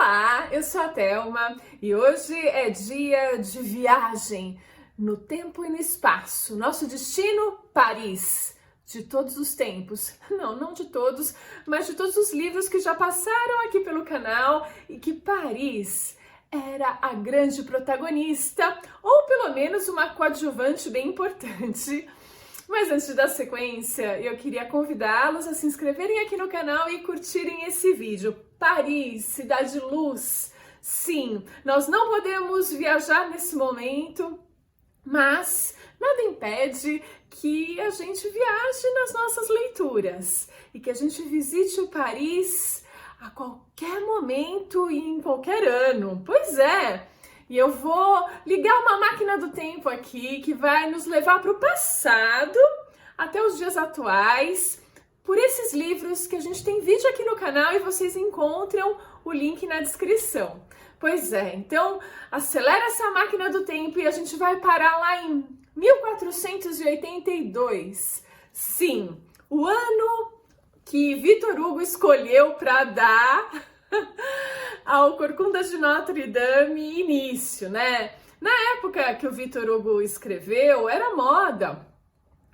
Olá, eu sou a Thelma e hoje é dia de viagem no tempo e no espaço. Nosso destino, Paris, de todos os tempos. Não de todos, mas de todos os livros que já passaram aqui pelo canal e que Paris era a grande protagonista, ou pelo menos uma coadjuvante bem importante. Mas antes de dar sequência, eu queria convidá-los a se inscreverem aqui no canal e curtirem esse vídeo. Paris, cidade luz. Sim, nós não podemos viajar nesse momento, mas nada impede que a gente viaje nas nossas leituras e que a gente visite o Paris a qualquer momento e em qualquer ano. Pois é! E eu vou ligar uma máquina do tempo aqui que vai nos levar para o passado até os dias atuais, por esses livros que a gente tem vídeo aqui no canal e vocês encontram o link na descrição. Pois é, então acelera essa máquina do tempo e a gente vai parar lá em 1482. Sim, o ano que Victor Hugo escolheu para dar ao Corcunda de Notre Dame início, né? Na época que o Victor Hugo escreveu, era moda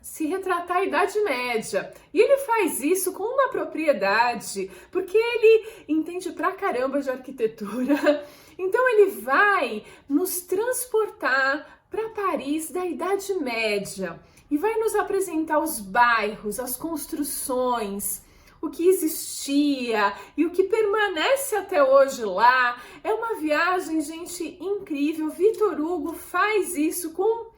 se retratar a Idade Média. E ele faz isso com uma propriedade, porque ele entende pra caramba de arquitetura. Então ele vai nos transportar para Paris da Idade Média e vai nos apresentar os bairros, as construções, o que existia e o que permanece até hoje lá. É uma viagem, gente, incrível. Victor Hugo faz isso como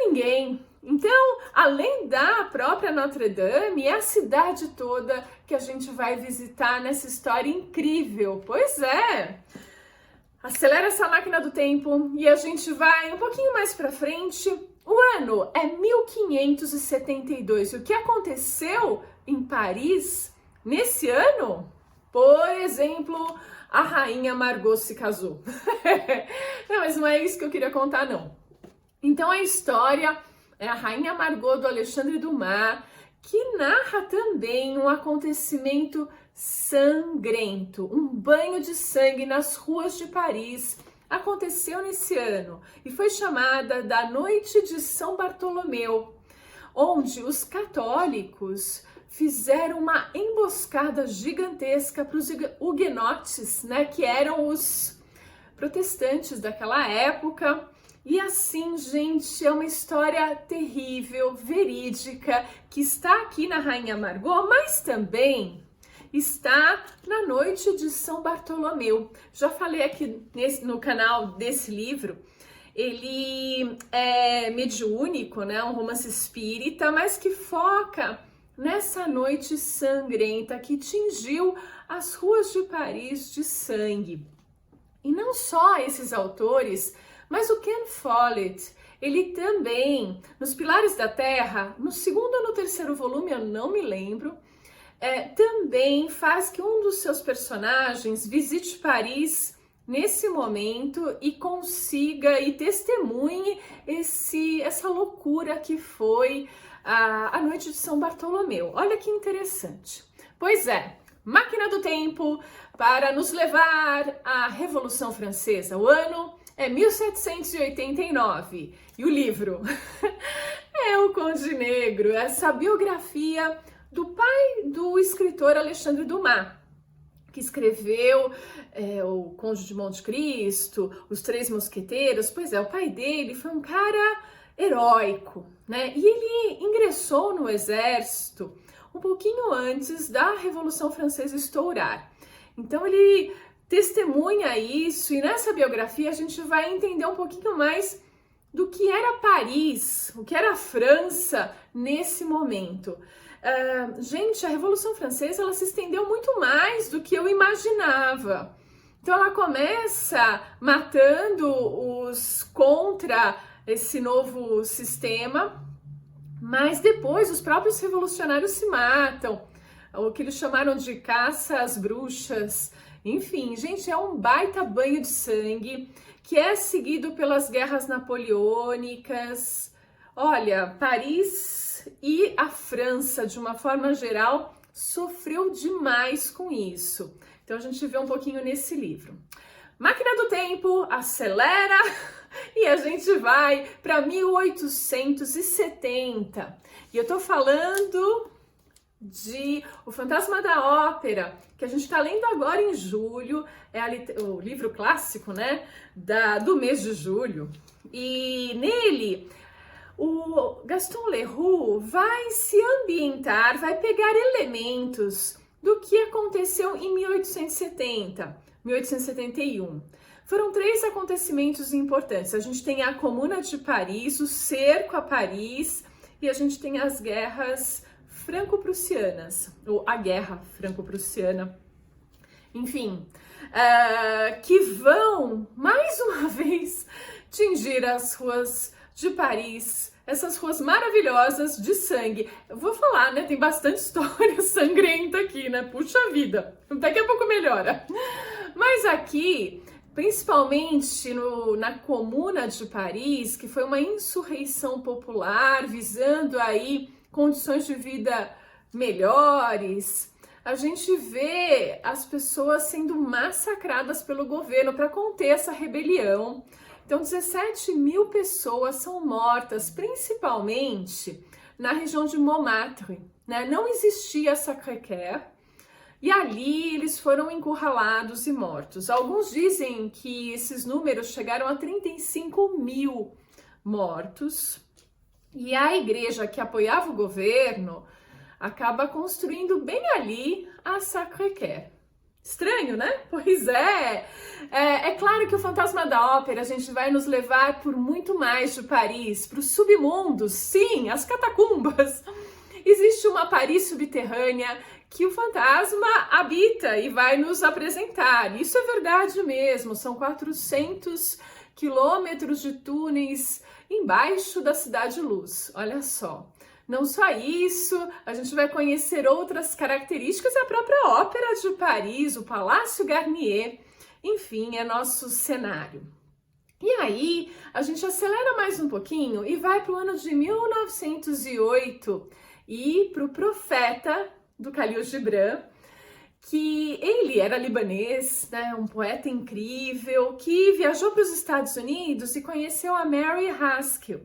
ninguém. Então, além da própria Notre Dame, é a cidade toda que a gente vai visitar nessa história incrível. Pois é! Acelera essa máquina do tempo e a gente vai um pouquinho mais para frente. O ano é 1572. O que aconteceu em Paris nesse ano? Por exemplo, a rainha Margot se casou. Não, mas não é isso que eu queria contar, não. Então a história é a rainha Margot do Alexandre Dumas, que narra também um acontecimento sangrento, um banho de sangue nas ruas de Paris. Aconteceu nesse ano e foi chamada da Noite de São Bartolomeu, onde os católicos fizeram uma emboscada gigantesca para os huguenotes, né, que eram os protestantes daquela época. E assim, gente, é uma história terrível, verídica, que está aqui na Rainha Margot, mas também está na Noite de São Bartolomeu. Já falei aqui no canal desse livro. Ele é mediúnico, né? Um romance espírita, mas que foca nessa noite sangrenta que tingiu as ruas de Paris de sangue. E não só esses autores, mas o Ken Follett, ele também, nos Pilares da Terra, no segundo ou no terceiro volume, eu não me lembro, também faz que um dos seus personagens visite Paris nesse momento e consiga e testemunhe essa loucura que foi a Noite de São Bartolomeu. Olha que interessante. Pois é, máquina do tempo para nos levar à Revolução Francesa. O ano é 1789 e o livro é O Conde Negro, essa biografia do pai do escritor Alexandre Dumas, que escreveu O Conde de Monte Cristo, Os Três Mosqueteiros. Pois é, o pai dele foi um cara heróico, né? E ele ingressou no exército um pouquinho antes da Revolução Francesa estourar. Então ele testemunha isso, e nessa biografia a gente vai entender um pouquinho mais do que era Paris, o que era a França nesse momento. Gente, a Revolução Francesa ela se estendeu muito mais do que eu imaginava. Então ela começa matando os contra esse novo sistema, mas depois os próprios revolucionários se matam, o que eles chamaram de caça às bruxas. Enfim, gente, é um baita banho de sangue que é seguido pelas guerras napoleônicas. Olha, Paris e a França, de uma forma geral, sofreu demais com isso. Então Então a gente vê um pouquinho nesse livro. Máquina do Tempo, acelera e a gente vai para 1870. E eu tô falando de O Fantasma da Ópera, que a gente está lendo agora em julho, o livro clássico, né, do mês de julho. E nele, o Gaston Leroux vai se ambientar, vai pegar elementos do que aconteceu em 1870, 1871. Foram 3 acontecimentos importantes. A gente tem a Comuna de Paris, o cerco a Paris, e a gente tem as guerras franco-prussianas, ou a Guerra Franco-Prussiana, enfim, que vão, mais uma vez, tingir as ruas de Paris, essas ruas maravilhosas de sangue. Eu vou falar, né, tem bastante história sangrenta aqui, né, puxa vida, daqui a pouco melhora. Mas aqui, principalmente na Comuna de Paris, que foi uma insurreição popular, visando aí condições de vida melhores, a gente vê as pessoas sendo massacradas pelo governo para conter essa rebelião. Então, 17 mil pessoas são mortas, principalmente na região de Montmartre, né? Não existia Sacré-Cœur, e ali eles foram encurralados e mortos. Alguns dizem que esses números chegaram a 35 mil mortos. E a igreja que apoiava o governo acaba construindo bem ali a Sacré-Cœur. Estranho, né? Pois é. É claro que o Fantasma da Ópera a gente vai nos levar por muito mais de Paris, para os submundos, sim, as catacumbas. Existe uma Paris subterrânea que o fantasma habita e vai nos apresentar. Isso é verdade mesmo, são 400 quilômetros de túneis embaixo da Cidade Luz, olha só. Não só isso, a gente vai conhecer outras características, a própria Ópera de Paris, o Palácio Garnier, enfim, é nosso cenário. E aí, a gente acelera mais um pouquinho e vai para o ano de 1908 e para o Profeta do Khalil Gibran, que ele era libanês, né, um poeta incrível, que viajou para os Estados Unidos e conheceu a Mary Haskell.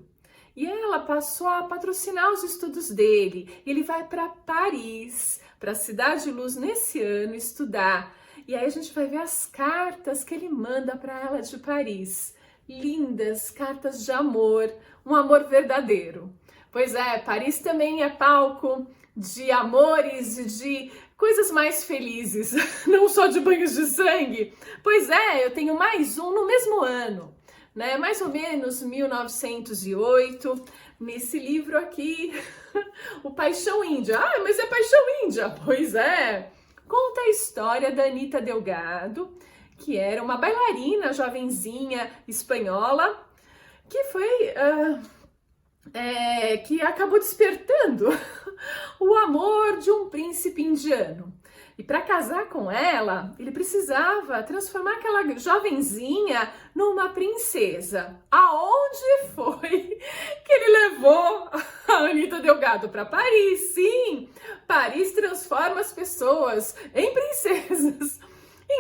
E ela passou a patrocinar os estudos dele. Ele vai para Paris, para a Cidade Luz, nesse ano, estudar. E aí a gente vai ver as cartas que ele manda para ela de Paris. Lindas, cartas de amor, um amor verdadeiro. Pois é, Paris também é palco de amores e de coisas mais felizes, não só de banhos de sangue. Pois é, eu tenho mais um no mesmo ano, né? Mais ou menos 1908, nesse livro aqui, o Paixão Índia. Ah, mas é Paixão Índia? Pois é. Conta a história da Anita Delgado, que era uma bailarina jovenzinha espanhola, que foi... que acabou despertando o amor de um príncipe indiano. E para casar com ela, ele precisava transformar aquela jovenzinha numa princesa. Aonde foi que ele levou a Anita Delgado? Para Paris, sim! Paris transforma as pessoas em princesas.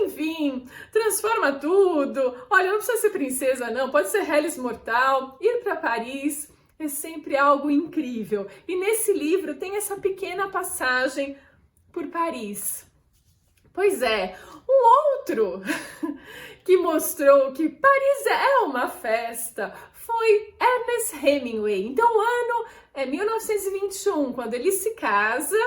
Enfim, transforma tudo. Olha, não precisa ser princesa não, pode ser Hellis Mortal, ir para Paris é sempre algo incrível. E nesse livro tem essa pequena passagem por Paris. Pois é, um outro que mostrou que Paris é uma festa foi Ernest Hemingway. Então o ano é 1921, quando ele se casa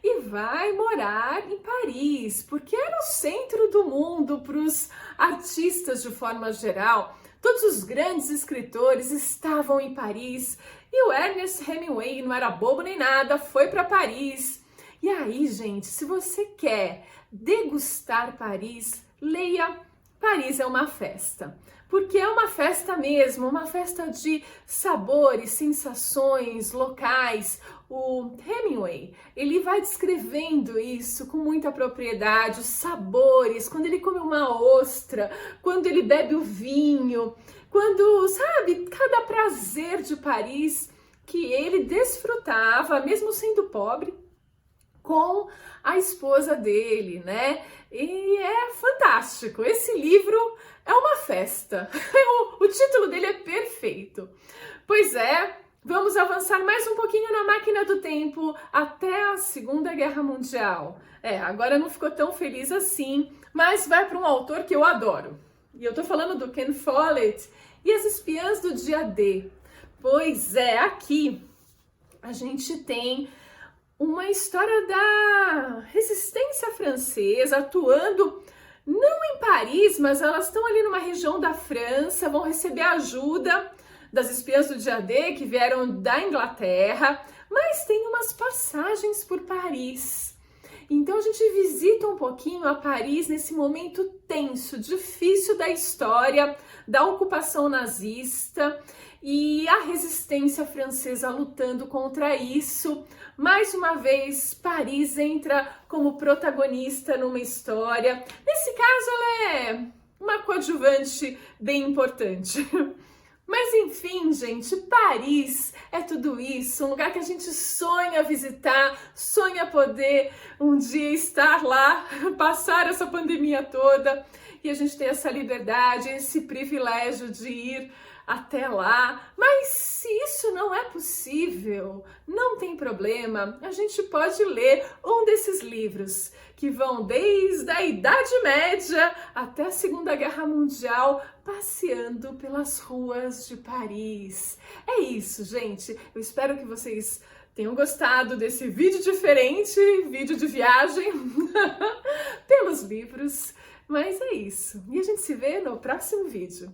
e vai morar em Paris, porque era o centro do mundo para os artistas de forma geral. Todos os grandes escritores estavam em Paris e o Ernest Hemingway não era bobo nem nada, foi para Paris. E aí, gente, se você quer degustar Paris, leia Paris é uma festa. Porque é uma festa mesmo, uma festa de sabores, sensações locais. O Hemingway, ele vai descrevendo isso com muita propriedade, os sabores, quando ele come uma ostra, quando ele bebe o vinho, quando, sabe, cada prazer de Paris que ele desfrutava, mesmo sendo pobre, com a esposa dele, né? E é fantástico. Esse livro é uma festa. O título dele é perfeito. Pois é, vamos avançar mais um pouquinho na máquina do tempo até a Segunda Guerra Mundial. Agora não ficou tão feliz assim, mas vai para um autor que eu adoro. E eu tô falando do Ken Follett e As Espiãs do Dia D. Pois é, aqui a gente tem uma história da resistência francesa atuando não em Paris, mas elas estão ali numa região da França, vão receber ajuda das espiãs do Dia D que vieram da Inglaterra, mas tem umas passagens por Paris. Então a gente visita um pouquinho a Paris nesse momento tenso, difícil da história, da ocupação nazista e a resistência francesa lutando contra isso. Mais uma vez, Paris entra como protagonista numa história. Nesse caso, ela é uma coadjuvante bem importante. Mas enfim, gente, Paris é tudo isso, um lugar que a gente sonha visitar, sonha poder um dia estar lá, passar essa pandemia toda, e a gente tem essa liberdade, esse privilégio de ir até lá. Mas se isso não é possível, não tem problema, a gente pode ler um desses livros que vão desde a Idade Média até a Segunda Guerra Mundial, passeando pelas ruas de Paris. É isso, gente. Eu espero que vocês tenham gostado desse vídeo diferente, vídeo de viagem pelos livros. Mas é isso. E a gente se vê no próximo vídeo.